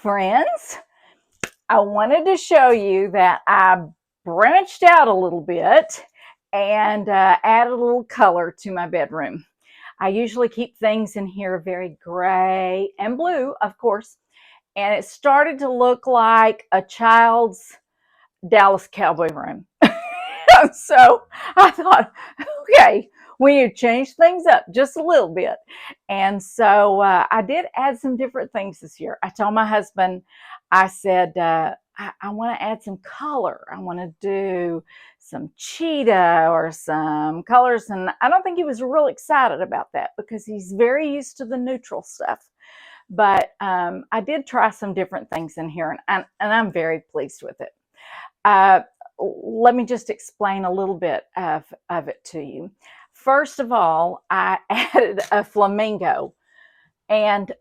friends. I wanted to show you that I branched out a little bit and added a little color to my bedroom. I usually keep things in here very gray and blue, of course, and it started to look like a child's Dallas Cowboy room. So I thought, okay, we need to change things up just a little bit. And so I did add some different things this year. I told my husband, I said, I want to add some color. I want to do some cheetah or some colors. And I don't think he was real excited about that because he's very used to the neutral stuff. But I did try some different things in here, and I'm very pleased with it. Uh, Let me just explain a little bit of it to you. First of all, I added a flamingo, and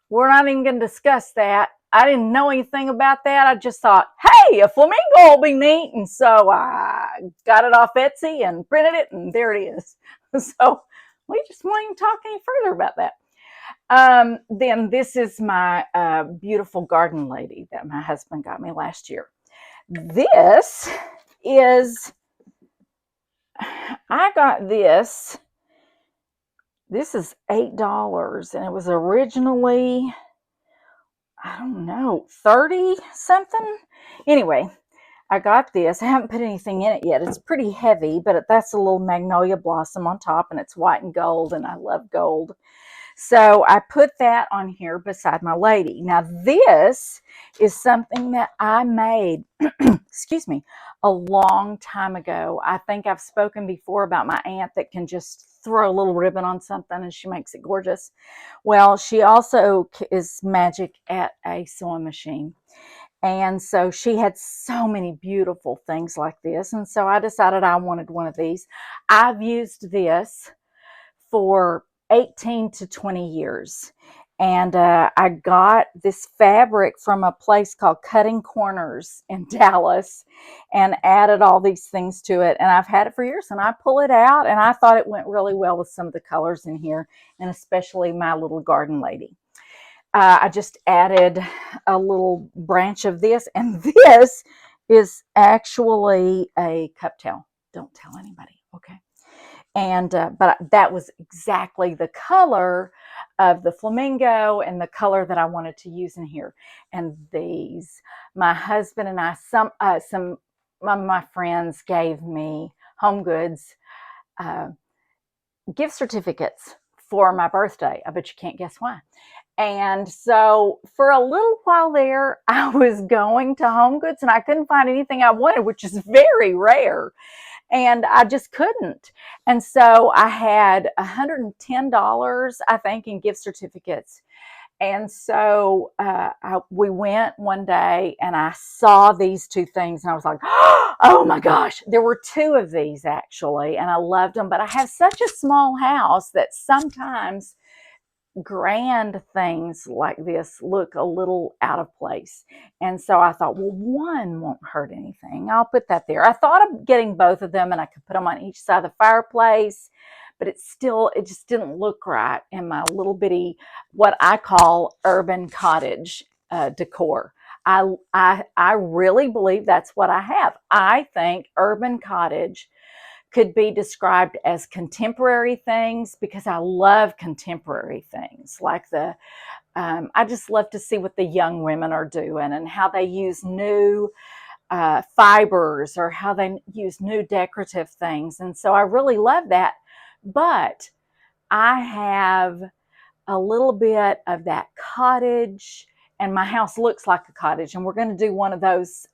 we're not even going to discuss that. I didn't know anything about that. I just thought, hey, a flamingo will be neat. And so I got it off Etsy and printed it, and there it is. So we just won't even talk any further about that. Then this is my beautiful garden lady that my husband got me last year. This is, I got this. This is $8, and it was originally, I don't know, 30 something. Anyway, I got this. I haven't put anything in it yet. It's pretty heavy, but that's a little magnolia blossom on top, and it's white and gold, and I love gold. So I put that on here beside my lady. Now this is something that I made, excuse me, a long time ago. I think I've spoken before about my aunt that can just throw a little ribbon on something and she makes it gorgeous. Well, she also is magic at a sewing machine. And so she had so many beautiful things like this. And so I decided I wanted one of these. I've used this for 18 to 20 years. And I got this fabric from a place called Cutting Corners in Dallas and added all these things to it. And I've had it for years, and I pull it out, and I thought it went really well with some of the colors in here, and especially my little garden lady. I just added a little branch of this, and this is actually a cup towel. Don't tell anybody, okay? And but that was exactly the color of the flamingo and the color that I wanted to use in here. And these, my husband and I, some of my friends gave me Home Goods gift certificates for my birthday. I bet you can't guess why. And so for a little while there, I was going to Home Goods and I couldn't find anything I wanted, which is very rare. And I just couldn't. And so I had $110, I think, in gift certificates. And so we went one day and I saw these two things and I was like, oh my gosh, there were two of these actually. And I loved them. But I have such a small house that sometimes grand things like this look a little out of place. And so I thought, well, one won't hurt anything. I'll put that there. I thought of getting both of them and I could put them on each side of the fireplace, but it just didn't look right in my little bitty, what I call urban cottage decor. I really believe that's what I have. I think urban cottage could be described as contemporary things because I love contemporary things like I just love to see what the young women are doing and how they use new fibers or how they use new decorative things. And so I really love that. But I have a little bit of that cottage, and my house looks like a cottage. And we're going to do one of those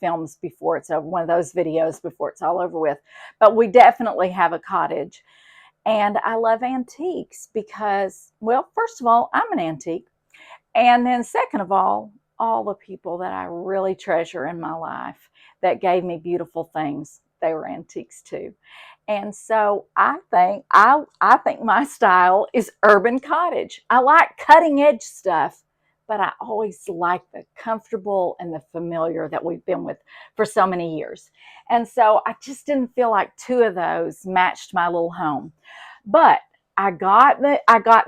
films before it's over, one of those videos before it's all over with. But we definitely have a cottage. And I love antiques because, well, first of all, I'm an antique. And then second of all the people that I really treasure in my life that gave me beautiful things, they were antiques too. And so I think my style is urban cottage. I like cutting edge stuff, but I always like the comfortable and the familiar that we've been with for so many years. And so I just didn't feel like two of those matched my little home. But I got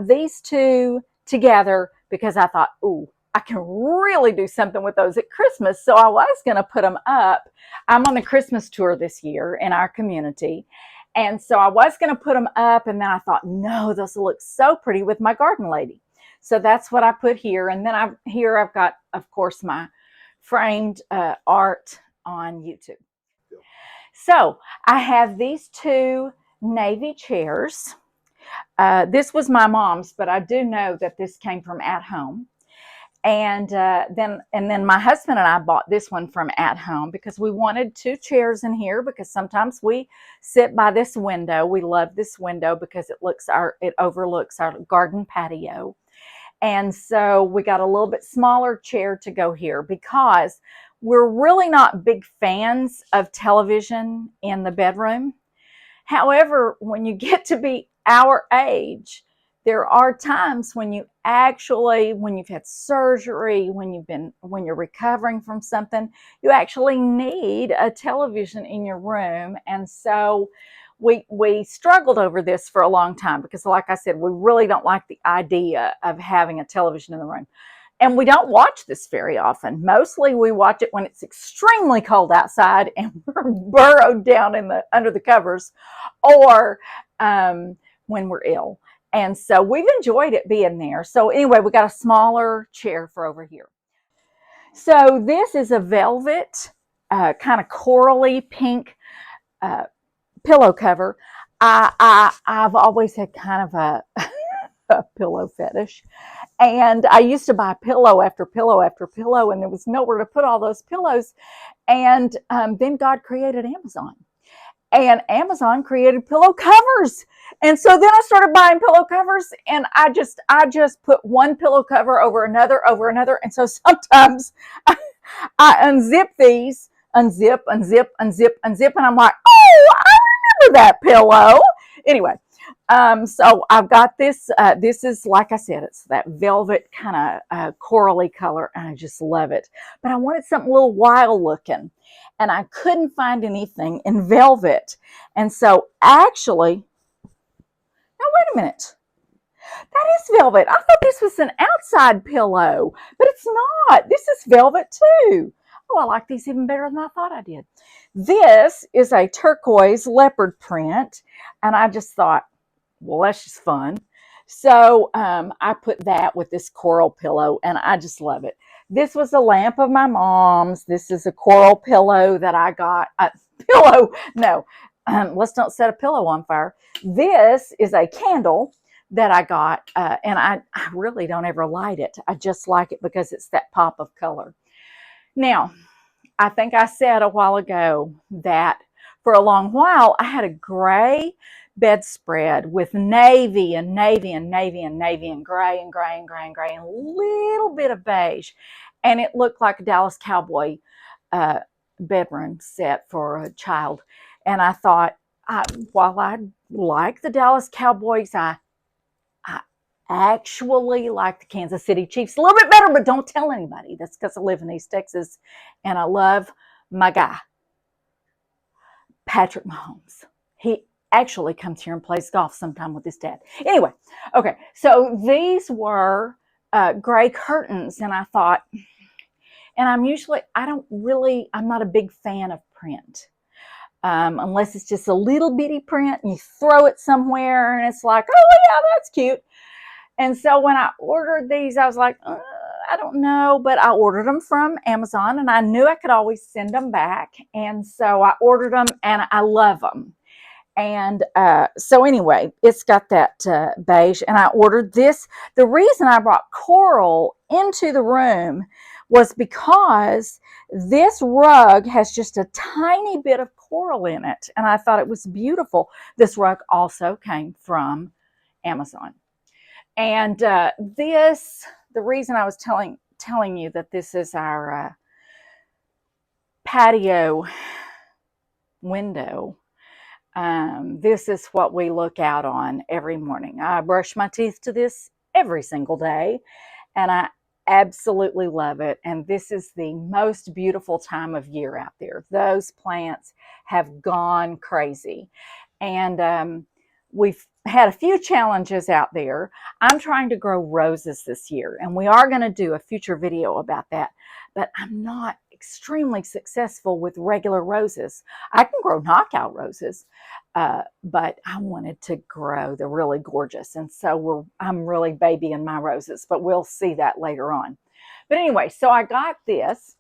these two together because I thought, ooh, I can really do something with those at Christmas. So I was going to put them up. I'm on the Christmas tour this year in our community. And so I was going to put them up, and then I thought, no, those will look so pretty with my garden lady. So that's what I put here. And then I've got, of course, my framed art on YouTube. So I have these two navy chairs. This was my mom's, but I do know that this came from At Home. And then my husband and I bought this one from At Home because we wanted two chairs in here, because sometimes we sit by this window. We love this window because it overlooks our garden patio. And so we got a little bit smaller chair to go here because we're really not big fans of television in the bedroom. However, when you get to be our age, there are times when you've had surgery, when you're recovering from something, you actually need a television in your room. And so we struggled over this for a long time because, like I said, we really don't like the idea of having a television in the room. And we don't watch this very often. Mostly we watch it when it's extremely cold outside and we're burrowed down under the covers, or when we're ill. And so we've enjoyed it being there. So anyway, we got a smaller chair for over here. So this is a velvet, kind of corally pink pillow cover. I've always had kind of a pillow fetish. And I used to buy pillow after pillow after pillow, and there was nowhere to put all those pillows. And then God created Amazon. And Amazon created pillow covers. And so then I started buying pillow covers, and I just put one pillow cover over another. And so sometimes I unzip these, unzip, and I'm like, oh, I remember that pillow. Anyway, so I've got this. This is, like I said, it's that velvet kind of corally color, and I just love it. But I wanted something a little wild looking, and I couldn't find anything in velvet. And so actually, now wait a minute. That is velvet. I thought this was an outside pillow, but it's not. This is velvet too. Oh, I like these even better than I thought I did. This is a turquoise leopard print, and I just thought, well, that's just fun. So I put that with this coral pillow, and I just love it. This was a lamp of my mom's. This is a coral pillow that I got. Let's not set a pillow on fire. This is a candle that I got, and I really don't ever light it. I just like it because it's that pop of color. Now, I think I said a while ago that for a long while I had a gray bedspread with navy and navy and navy and navy and gray and gray and gray and gray and a little bit of beige. And it looked like a Dallas Cowboy bedroom set for a child. And I thought, while I like the Dallas Cowboys, I actually like the Kansas City Chiefs a little bit better, but don't tell anybody. That's because I live in East Texas and I love my guy, Patrick Mahomes. He actually comes here and plays golf sometime with his dad. Anyway, okay, so these were gray curtains, and I thought, and I'm not a big fan of print. Unless it's just a little bitty print and you throw it somewhere and it's like, oh yeah, that's cute. And so when I ordered these, I was like, I don't know, but I ordered them from Amazon, and I knew I could always send them back. And so I ordered them, and I love them. And so anyway, it's got that beige, and I ordered this. The reason I brought coral into the room was because this rug has just a tiny bit of coral in it, and I thought it was beautiful. This rug also came from Amazon. And the reason I was telling you that this is our patio window, this is what we look out on every morning. I brush my teeth to this every single day, and I absolutely love it. And this is the most beautiful time of year out there. Those plants have gone crazy. And we've had a few challenges out there. I'm trying to grow roses this year, and we are going to do a future video about that, but I'm not extremely successful with regular roses. I can grow knockout roses, but I wanted to grow the really gorgeous, and so I'm really babying my roses, but we'll see that later on. But anyway, so I got this.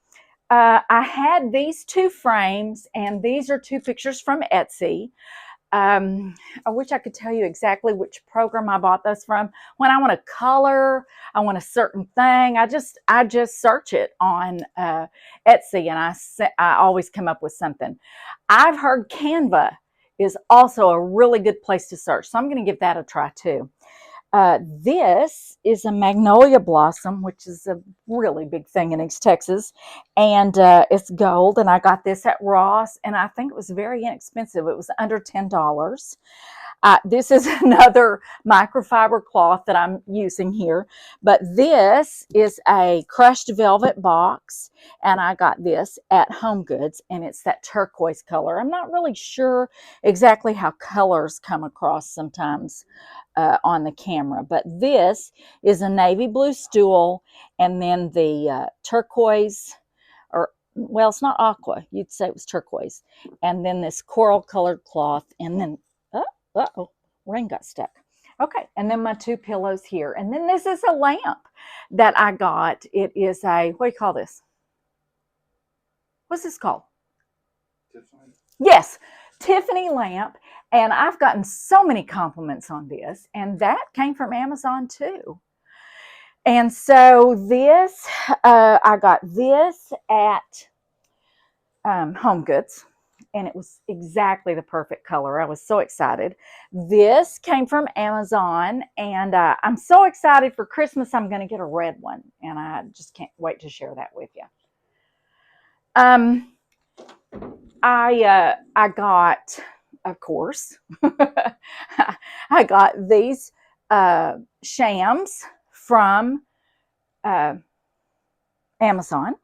I had these two frames, and these are two pictures from Etsy. I wish I could tell you exactly which program I bought those from. When I want a color, I want a certain thing, I just search it on Etsy, and I always come up with something. I've heard Canva is also a really good place to search, so I'm going to give that a try too. This is a magnolia blossom, which is a really big thing in East Texas, and it's gold, and I got this at Ross, and I think it was very inexpensive. It was under $10. This is another microfiber cloth that I'm using here, but this is a crushed velvet box, and I got this at Home Goods, and it's that turquoise color. I'm not really sure exactly how colors come across sometimes on the camera, but this is a navy blue stool, and then the turquoise, or well, it's not aqua, you'd say it was turquoise, and then this coral colored cloth, and then uh-oh, ring got stuck. Okay, and then my two pillows here, and then this is a lamp that I got. It is a, what do you call this? What's this called? Tiffany. Yes, Tiffany lamp. And I've gotten so many compliments on this, and that came from Amazon too. And so this, I got this at Home Goods, and it was exactly the perfect color. I was so excited. This came from Amazon, and I'm so excited for Christmas. I'm going to get a red one, and I just can't wait to share that with you. I got, of course, I got these shams from Amazon.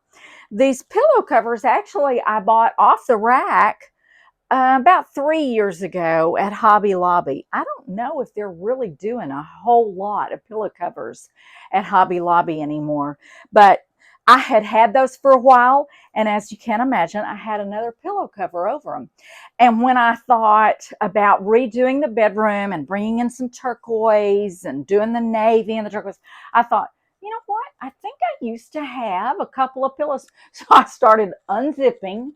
These pillow covers, actually, I bought off the rack about 3 years ago at Hobby Lobby. I don't know if they're really doing a whole lot of pillow covers at Hobby Lobby anymore, but I had those for a while, and as you can imagine, I had another pillow cover over them. And when I thought about redoing the bedroom and bringing in some turquoise and doing the navy and the turquoise, I thought, you know what? I think I used to have a couple of pillows. So I started unzipping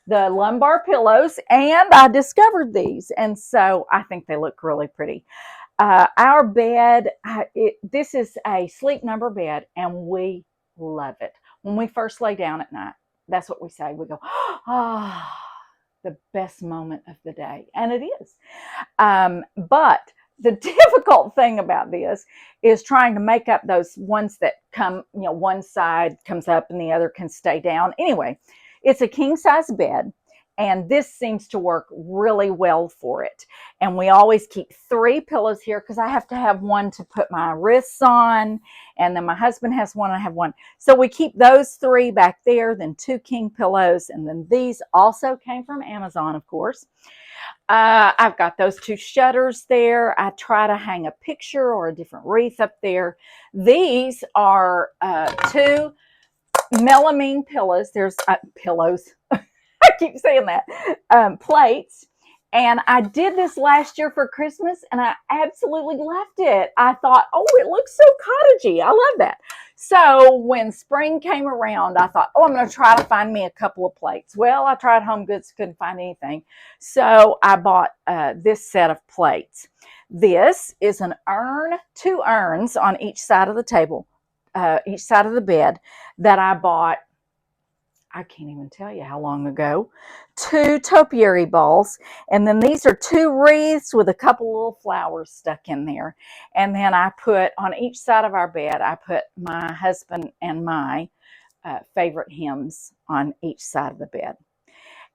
the lumbar pillows, and I discovered these. And so I think they look really pretty. Our bed, this is a sleep number bed, and we love it. When we first lay down at night, that's what we say. We go, ah, oh, the best moment of the day. And it is. But the difficult thing about this is trying to make up those ones that come, one side comes up and the other can stay down. Anyway, it's a king size bed, and this seems to work really well for it. And we always keep 3 pillows here because I have to have one to put my wrists on, and then my husband has one, I have one. So we keep those 3 back there, then 2 king pillows, and then these also came from Amazon, of course. I've got those 2 shutters there. I try to hang a picture or a different wreath up there. These are 2 melamine pillows. There's pillows. I keep saying that. Plates. And I did this last year for Christmas, and I absolutely loved it. I thought, oh, it looks so cottagey. I love that. So when spring came around, I thought, oh, I'm going to try to find me a couple of plates. Well, I tried Home Goods, couldn't find anything. So I bought this set of plates. This is an urn, 2 urns on each side of the table, each side of the bed, that I bought, I can't even tell you how long ago. 2 topiary bowls, and then these are 2 wreaths with a couple little flowers stuck in there. And then I put on each side of our bed, I put my husband and my favorite hymns on each side of the bed.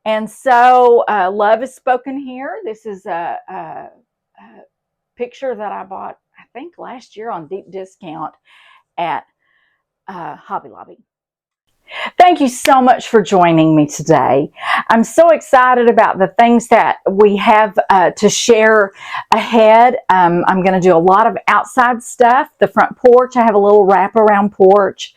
And so love is spoken here. This is a picture that I bought, I think last year on deep discount at Hobby Lobby. Thank you so much for joining me today. I'm so excited about the things that we have to share ahead. I'm going to do a lot of outside stuff. The front porch, I have a little wraparound porch.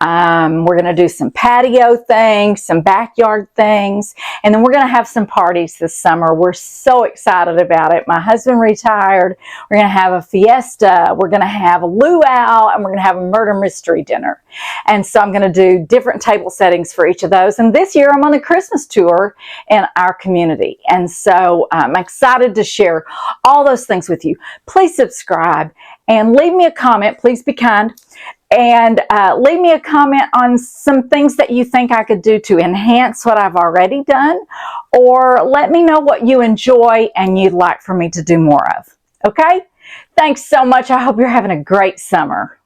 We're going to do some patio things, some backyard things, and then we're going to have some parties this summer. We're so excited about it. My husband retired. We're going to have a fiesta. We're going to have a luau, and we're going to have a murder mystery dinner. And so I'm going to do different table settings for each of those. And this year I'm on a Christmas tour in our community. And so I'm excited to share all those things with you. Please subscribe and leave me a comment. Please be kind. And leave me a comment on some things that you think I could do to enhance what I've already done, or let me know what you enjoy and you'd like for me to do more of. Okay? Thanks so much. I hope you're having a great summer.